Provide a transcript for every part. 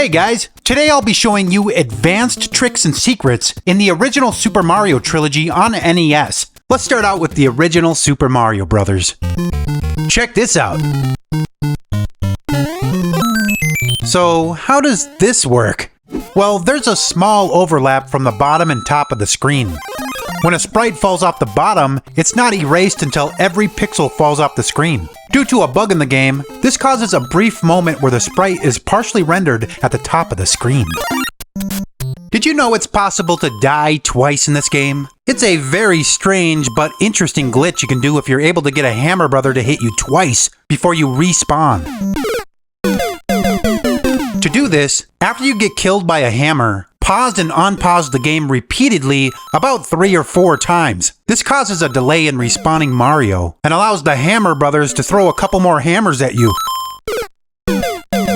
Hey guys, today I'll be showing you advanced tricks and secrets in the original Super Mario trilogy on NES. Let's start out with the original Super Mario Brothers. Check this out. So, how does this work? Well, there's a small overlap from the bottom and top of the screen. When a sprite falls off the bottom, it's not erased until every pixel falls off the screen. Due to a bug in the game, this causes a brief moment where the sprite is partially rendered at the top of the screen. Did you know it's possible to die twice in this game? It's a very strange but interesting glitch you can do if you're able to get a Hammer Brother to hit you twice before you respawn. To do this, after you get killed by a hammer, pause and unpause the game repeatedly about 3 or 4 times. This causes a delay in respawning Mario and allows the Hammer Brothers to throw a couple more hammers at you.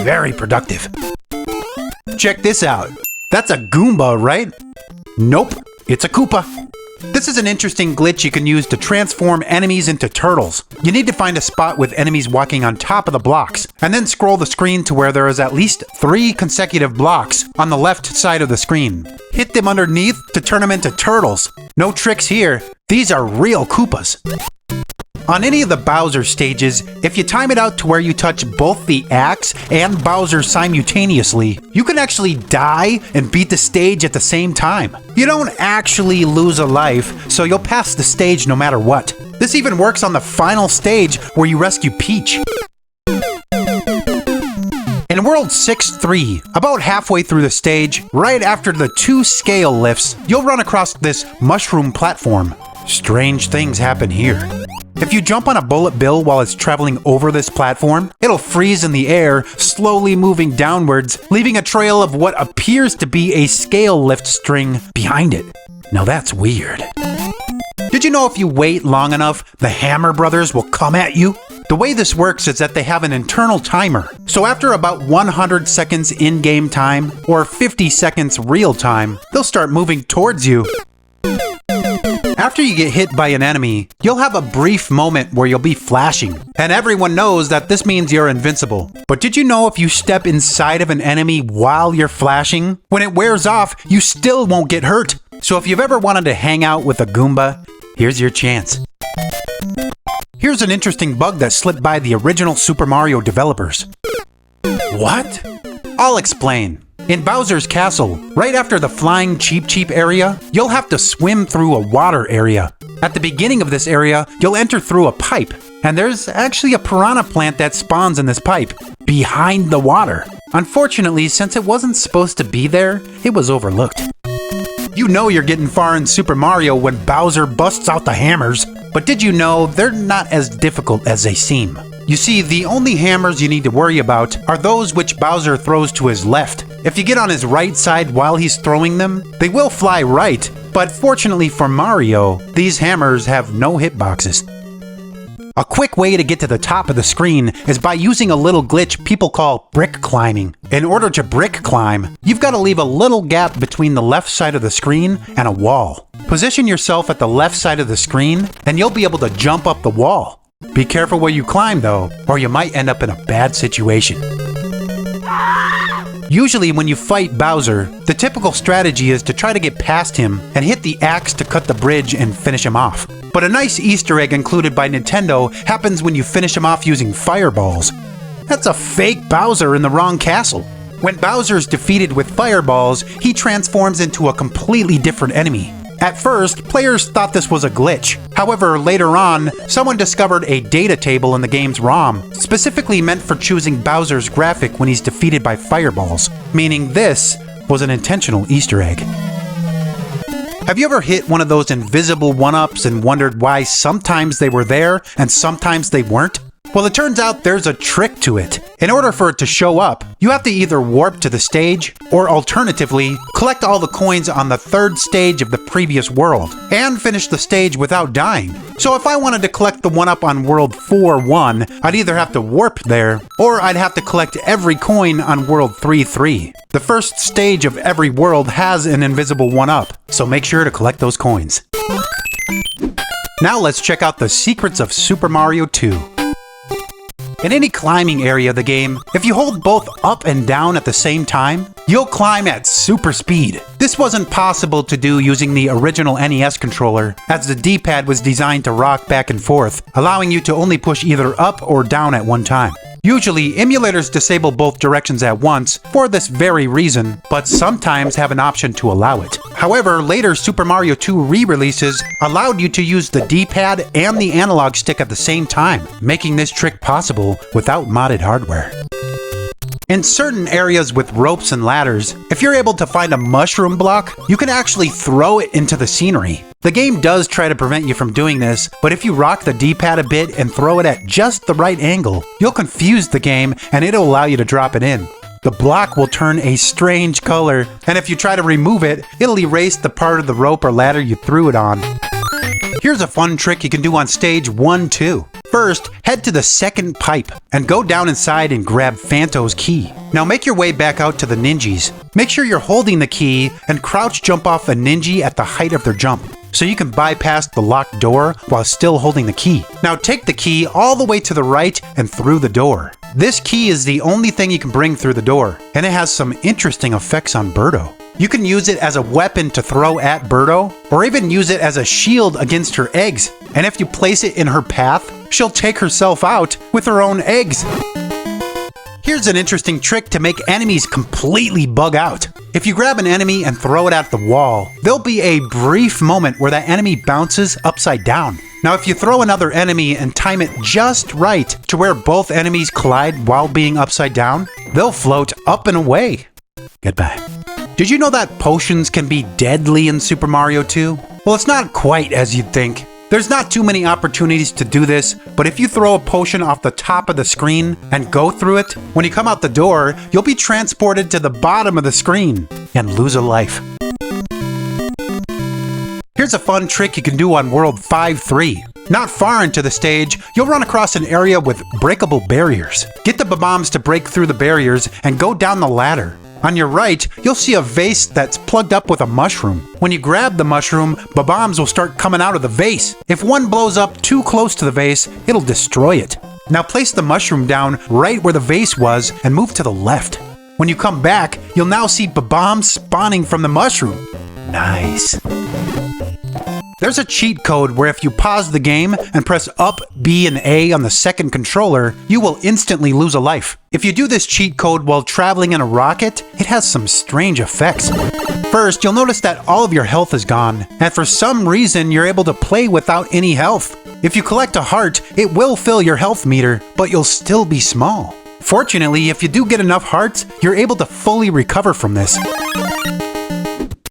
Very productive. Check this out. That's a Goomba, right? Nope, it's a Koopa. This is an interesting glitch you can use to transform enemies into turtles. You need to find a spot with enemies walking on top of the blocks, and then scroll the screen to where there is at least 3 consecutive blocks on the left side of the screen. Hit them underneath to turn them into turtles. No tricks here, these are real Koopas. On any of the Bowser stages, if you time it out to where you touch both the axe and Bowser simultaneously, you can actually die and beat the stage at the same time. You don't actually lose a life, so you'll pass the stage no matter what. This even works on the final stage where you rescue Peach. In World 6-3, about halfway through the stage, right after the 2 scale lifts, you'll run across this mushroom platform. Strange things happen here. If you jump on a bullet bill while it's traveling over this platform, it'll freeze in the air, slowly moving downwards, leaving a trail of what appears to be a scale lift string behind it. Now that's weird. Did you know if you wait long enough, the Hammer Brothers will come at you? The way this works is that they have an internal timer. So after about 100 seconds in-game time, or 50 seconds real time, they'll start moving towards you. After you get hit by an enemy, you'll have a brief moment where you'll be flashing, and everyone knows that this means you're invincible. But did you know if you step inside of an enemy while you're flashing, when it wears off, you still won't get hurt? So if you've ever wanted to hang out with a Goomba, here's your chance. Here's an interesting bug that slipped by the original Super Mario developers. What? I'll explain. In Bowser's Castle, right after the Flying Cheep Cheep area, you'll have to swim through a water area. At the beginning of this area, you'll enter through a pipe, and there's actually a piranha plant that spawns in this pipe, behind the water. Unfortunately, since it wasn't supposed to be there, it was overlooked. You know you're getting far in Super Mario when Bowser busts out the hammers, but did you know they're not as difficult as they seem? You see, the only hammers you need to worry about are those which Bowser throws to his left. If you get on his right side while he's throwing them, they will fly right, but fortunately for Mario, these hammers have no hitboxes. A quick way to get to the top of the screen is by using a little glitch people call brick climbing. In order to brick climb, you've got to leave a little gap between the left side of the screen and a wall. Position yourself at the left side of the screen, and you'll be able to jump up the wall. Be careful where you climb though, or you might end up in a bad situation. Usually when you fight Bowser, the typical strategy is to try to get past him and hit the axe to cut the bridge and finish him off. But a nice Easter egg included by Nintendo happens when you finish him off using fireballs. That's a fake Bowser in the wrong castle. When Bowser's defeated with fireballs, he transforms into a completely different enemy. At first, players thought this was a glitch. However, later on, someone discovered a data table in the game's ROM, specifically meant for choosing Bowser's graphic when he's defeated by fireballs, meaning this was an intentional Easter egg. Have you ever hit one of those invisible 1-ups and wondered why sometimes they were there and sometimes they weren't? Well, it turns out there's a trick to it. In order for it to show up, you have to either warp to the stage, or alternatively, collect all the coins on the 3rd stage of the previous world, and finish the stage without dying. So if I wanted to collect the 1-up on World 4-1, I'd either have to warp there, or I'd have to collect every coin on World 3-3. The first stage of every world has an invisible 1-up, so make sure to collect those coins. Now let's check out the secrets of Super Mario 2. In any climbing area of the game, if you hold both up and down at the same time, you'll climb at super speed. This wasn't possible to do using the original NES controller, as the D-pad was designed to rock back and forth, allowing you to only push either up or down at one time. Usually, emulators disable both directions at once for this very reason, but sometimes have an option to allow it. However, later Super Mario 2 re-releases allowed you to use the D-pad and the analog stick at the same time, making this trick possible without modded hardware. In certain areas with ropes and ladders, if you're able to find a mushroom block, you can actually throw it into the scenery. The game does try to prevent you from doing this, but if you rock the D-pad a bit and throw it at just the right angle, you'll confuse the game and it'll allow you to drop it in. The block will turn a strange color, and if you try to remove it, it'll erase the part of the rope or ladder you threw it on. Here's a fun trick you can do on stage 1-2. First, head to the second pipe and go down inside and grab Phanto's key. Now make your way back out to the ninjas. Make sure you're holding the key and crouch jump off a ninja at the height of their jump, so you can bypass the locked door while still holding the key. Now take the key all the way to the right and through the door. This key is the only thing you can bring through the door, and it has some interesting effects on Birdo. You can use it as a weapon to throw at Birdo, or even use it as a shield against her eggs. And if you place it in her path, she'll take herself out with her own eggs. Here's an interesting trick to make enemies completely bug out. If you grab an enemy and throw it at the wall, there'll be a brief moment where that enemy bounces upside down. Now if you throw another enemy and time it just right to where both enemies collide while being upside down, they'll float up and away. Goodbye. Did you know that potions can be deadly in Super Mario 2? Well, it's not quite as you'd think. There's not too many opportunities to do this, but if you throw a potion off the top of the screen and go through it, when you come out the door, you'll be transported to the bottom of the screen and lose a life. Here's a fun trick you can do on World 5-3. Not far into the stage, you'll run across an area with breakable barriers. Get the Bob-ombs to break through the barriers and go down the ladder. On your right, you'll see a vase that's plugged up with a mushroom. When you grab the mushroom, Bob-ombs will start coming out of the vase. If one blows up too close to the vase, it'll destroy it. Now place the mushroom down right where the vase was and move to the left. When you come back, you'll now see Bob-ombs spawning from the mushroom. Nice. There's a cheat code where if you pause the game and press up, B, and A on the second controller, you will instantly lose a life. If you do this cheat code while traveling in a rocket, it has some strange effects. First, you'll notice that all of your health is gone, and for some reason you're able to play without any health. If you collect a heart, it will fill your health meter, but you'll still be small. Fortunately, if you do get enough hearts, you're able to fully recover from this.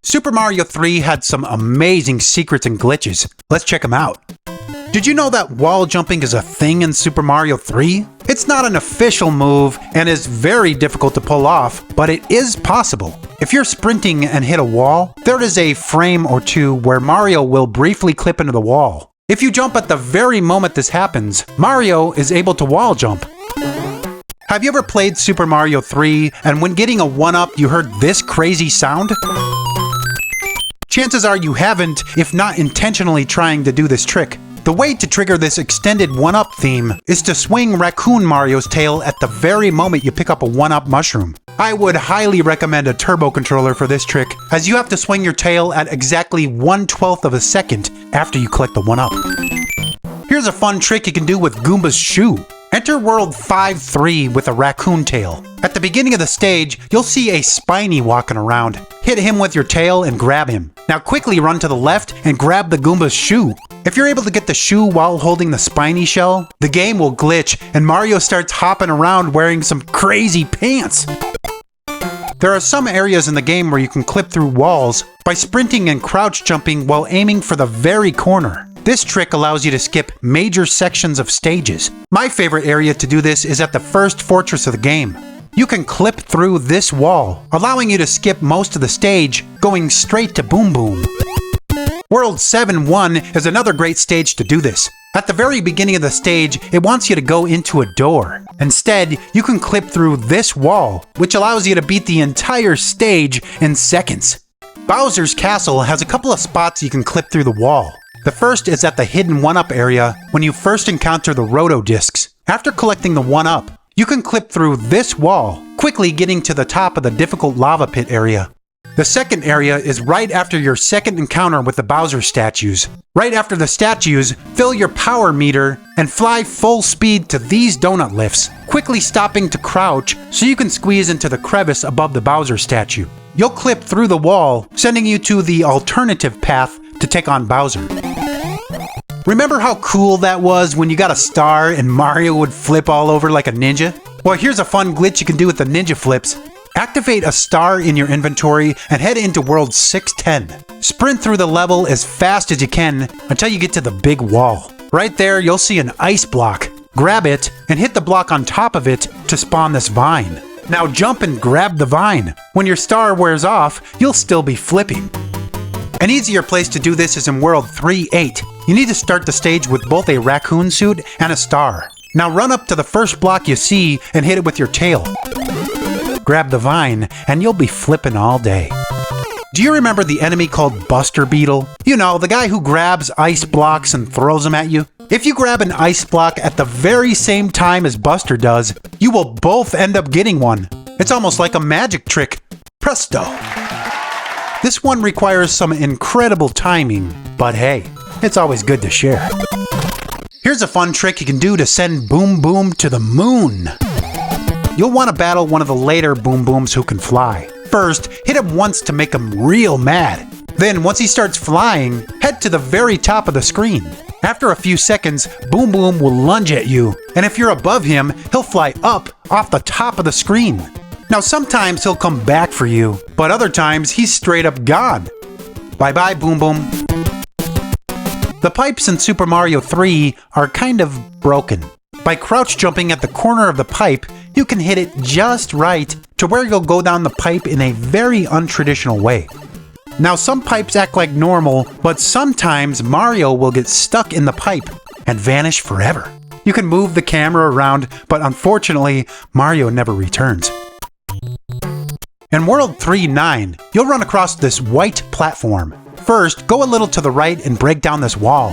Super Mario 3 had some amazing secrets and glitches. Let's check them out. Did you know that wall jumping is a thing in Super Mario 3? It's not an official move and is very difficult to pull off, but it is possible. If you're sprinting and hit a wall, there is a frame or two where Mario will briefly clip into the wall. If you jump at the very moment this happens, Mario is able to wall jump. Have you ever played Super Mario 3 and when getting a 1-up you heard this crazy sound? Chances are you haven't, if not intentionally trying to do this trick. The way to trigger this extended 1-up theme is to swing Raccoon Mario's tail at the very moment you pick up a 1-up mushroom. I would highly recommend a turbo controller for this trick, as you have to swing your tail at exactly 1/12 of a second after you collect the 1-up. Here's a fun trick you can do with Goomba's shoe. Enter World 5-3 with a raccoon tail. At the beginning of the stage, you'll see a Spiny walking around. Hit him with your tail and grab him. Now quickly run to the left and grab the Goomba's shoe. If you're able to get the shoe while holding the Spiny shell, the game will glitch and Mario starts hopping around wearing some crazy pants. There are some areas in the game where you can clip through walls by sprinting and crouch jumping while aiming for the very corner. This trick allows you to skip major sections of stages. My favorite area to do this is at the first fortress of the game. You can clip through this wall, allowing you to skip most of the stage, going straight to Boom-boom. World 7-1 is another great stage to do this. At the very beginning of the stage, it wants you to go into a door. Instead, you can clip through this wall, which allows you to beat the entire stage in seconds. Bowser's Castle has a couple of spots you can clip through the wall. The first is at the hidden 1-up area when you first encounter the Roto Discs. After collecting the 1-up, you can clip through this wall, quickly getting to the top of the difficult lava pit area. The second area is right after your second encounter with the Bowser statues. Right after the statues, fill your power meter and fly full speed to these donut lifts, quickly stopping to crouch so you can squeeze into the crevice above the Bowser statue. You'll clip through the wall, sending you to the alternative path to take on Bowser. Remember how cool that was when you got a star and Mario would flip all over like a ninja? Well, here's a fun glitch you can do with the ninja flips. Activate a star in your inventory and head into World 610. Sprint through the level as fast as you can until you get to the big wall. Right there, you'll see an ice block. Grab it and hit the block on top of it to spawn this vine. Now jump and grab the vine. When your star wears off, you'll still be flipping. An easier place to do this is in World 3-8. You need to start the stage with both a raccoon suit and a star. Now run up to the first block you see and hit it with your tail. Grab the vine, and you'll be flipping all day. Do you remember the enemy called Buster Beetle? You know, the guy who grabs ice blocks and throws them at you? If you grab an ice block at the very same time as Buster does, you will both end up getting one. It's almost like a magic trick. Presto! This one requires some incredible timing, but hey, it's always good to share. Here's a fun trick you can do to send Boom Boom to the moon. You'll want to battle one of the later Boom Booms who can fly. First, hit him once to make him real mad. Then, once he starts flying, head to the very top of the screen. After a few seconds, Boom Boom will lunge at you, and if you're above him, he'll fly up off the top of the screen. Now, sometimes he'll come back for you, but other times he's straight up gone. Bye-bye, Boom Boom. The pipes in Super Mario 3 are kind of broken. By crouch jumping at the corner of the pipe, you can hit it just right to where you'll go down the pipe in a very untraditional way. Now, some pipes act like normal, but sometimes Mario will get stuck in the pipe and vanish forever. You can move the camera around, but unfortunately, Mario never returns. In World 3-9, you'll run across this white platform. First, go a little to the right and break down this wall.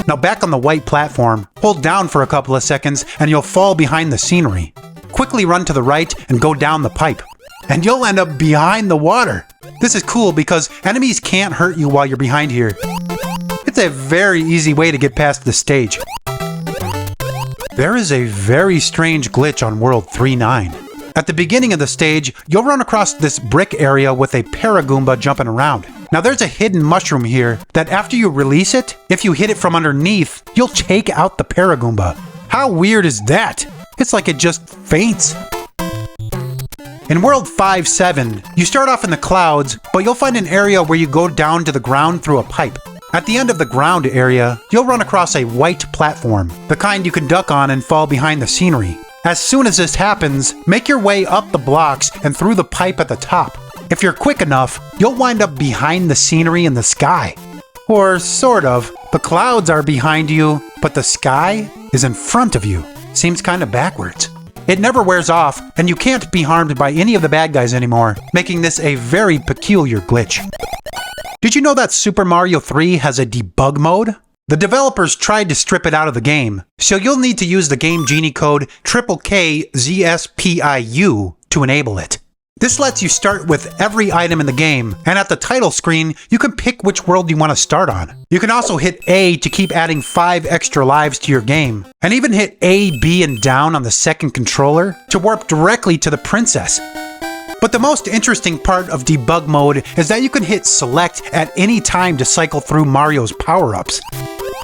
Now back on the white platform, hold down for a couple of seconds and you'll fall behind the scenery. Quickly run to the right and go down the pipe. And you'll end up behind the water. This is cool because enemies can't hurt you while you're behind here. It's a very easy way to get past the stage. There is a very strange glitch on World 3-9. At the beginning of the stage, you'll run across this brick area with a Paragoomba jumping around. Now there's a hidden mushroom here that after you release it, if you hit it from underneath, you'll take out the Paragoomba. How weird is that? It's like it just faints. In World 5-7, you start off in the clouds, but you'll find an area where you go down to the ground through a pipe. At the end of the ground area, you'll run across a white platform, the kind you can duck on and fall behind the scenery. As soon as this happens, make your way up the blocks and through the pipe at the top. If you're quick enough, you'll wind up behind the scenery in the sky. Or sort of. The clouds are behind you, but the sky is in front of you. Seems kinda backwards. It never wears off, and you can't be harmed by any of the bad guys anymore, making this a very peculiar glitch. Did you know that Super Mario 3 has a debug mode? The developers tried to strip it out of the game, so you'll need to use the Game Genie code KKZSPIU to enable it. This lets you start with every item in the game, and at the title screen, you can pick which world you want to start on. You can also hit A to keep adding 5 extra lives to your game, and even hit A, B, and down on the second controller to warp directly to the princess. But the most interesting part of debug mode is that you can hit select at any time to cycle through Mario's power-ups.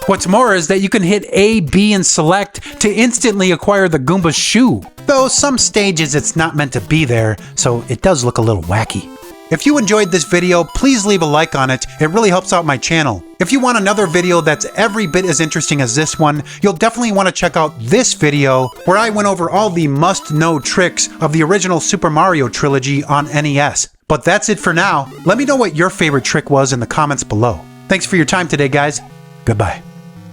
What's more is that you can hit A, B, and select to instantly acquire the Goomba's shoe. Though some stages it's not meant to be there, so it does look a little wacky. If you enjoyed this video, please leave a like on it. It really helps out my channel. If you want another video that's every bit as interesting as this one, you'll definitely want to check out this video where I went over all the must-know tricks of the original Super Mario trilogy on NES. But that's it for now. Let me know what your favorite trick was in the comments below. Thanks for your time today, guys. Goodbye.